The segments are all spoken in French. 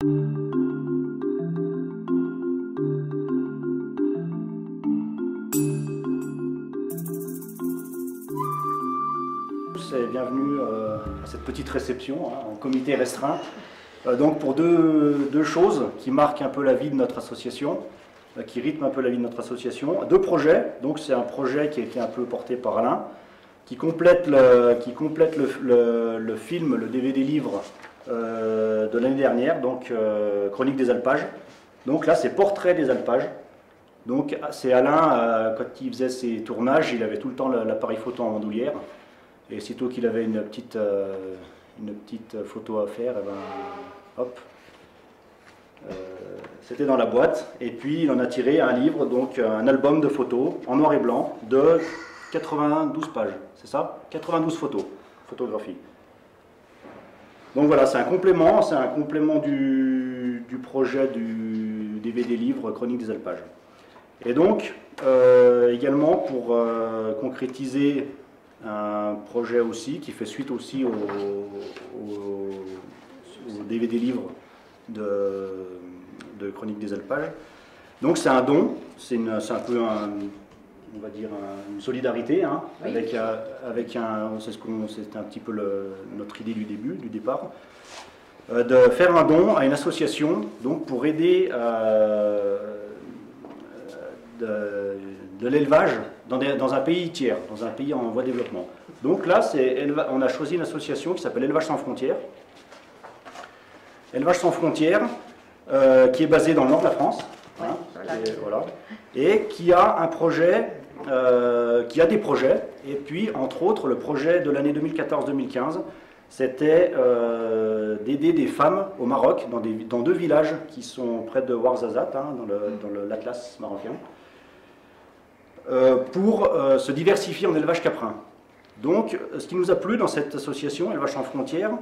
Bienvenue à cette petite réception en comité restreint. Donc pour deux choses qui marquent un peu la vie de notre association, qui rythment un peu la vie de notre association. Deux projets, donc c'est un projet qui a été un peu porté par Alain, qui complète le film, le DVD livre de l'année dernière, donc Chronique des alpages. Donc là c'est Portrait des alpages. Donc c'est Alain, quand il faisait ses tournages, il avait tout le temps l'appareil photo en bandoulière. Et sitôt qu'il avait une petite photo à faire, et ben, hop, c'était dans la boîte. Et puis il en a tiré un livre, donc un album de photos en noir et blanc de 92 pages, c'est ça? 92 photos, photographies. Donc voilà, c'est un complément du projet du DVD livre Chronique des alpages. Et donc, également pour concrétiser un projet aussi qui fait suite aussi au DVD livre de Chronique des alpages. Donc c'est un don, c'est un peu on va dire une solidarité, hein, oui. C'est un petit peu notre idée du départ, de faire un don à une association donc pour aider de l'élevage dans un pays tiers, dans un pays en voie de développement. Donc là, on a choisi une association qui s'appelle Élevage sans frontières. Élevage sans frontières, qui est basée dans le nord de la France, hein, et qui a un projet, qui a des projets, et puis entre autres le projet de l'année 2014-2015, c'était d'aider des femmes au Maroc, dans deux villages qui sont près de Ouarzazate, hein, dans l'Atlas marocain, pour se diversifier en élevage caprin. Donc, ce qui nous a plu dans cette association Élevage sans frontières,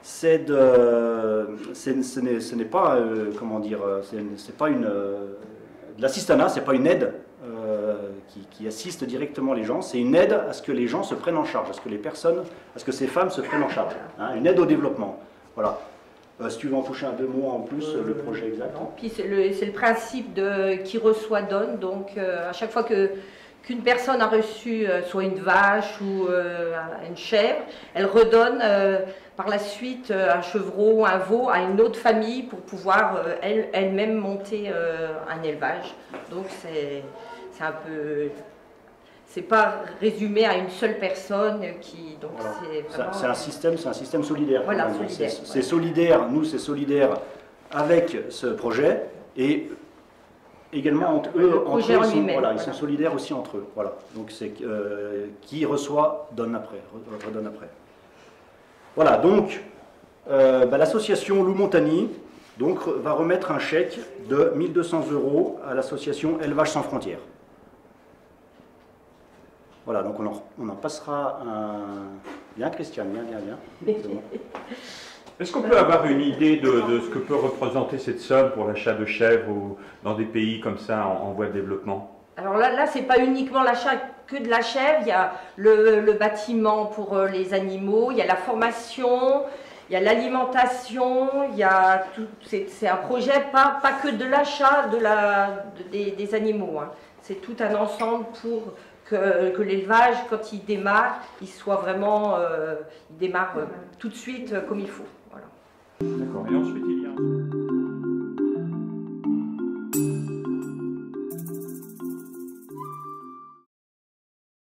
ce n'est pas, comment dire, c'est pas de l'assistanat, c'est pas une aide qui assiste directement les gens, c'est une aide à ce que les gens se prennent en charge, à ce que ces femmes se prennent en charge, hein, une aide au développement. Voilà. Si tu veux en toucher deux mots en plus, le projet exact. Puis c'est le principe de qui reçoit donne, donc à chaque fois qu'une personne a reçu soit une vache ou une chèvre, elle redonne par la suite un chevreau, un veau à une autre famille pour pouvoir elle-même monter un élevage. Donc c'est un peu... C'est pas résumé à une seule personne qui... Voilà. C'est un système solidaire. Voilà, c'est solidaire, nous c'est solidaire avec ce projet et également entre eux, ils sont solidaires aussi entre eux. Voilà. Donc c'est qui reçoit donne après, redonne après. Voilà, donc l'association Lou Montagny donc, va remettre un chèque de 1 200 € à l'association Élevage sans frontières. Voilà, donc on en passera un... Bien Christiane, bien. Bon. Est-ce qu'on peut avoir une idée de ce que peut représenter cette somme pour l'achat de chèvres ou dans des pays comme ça en voie de développement? Alors là c'est pas uniquement l'achat que de la chèvre, il y a le bâtiment pour les animaux, il y a la formation, il y a l'alimentation, il y a tout. C'est un projet pas que de l'achat des animaux, hein. C'est tout un ensemble pour que l'élevage, quand il démarre, il soit vraiment, il démarre tout de suite comme il faut. Voilà. D'accord. Et ensuite,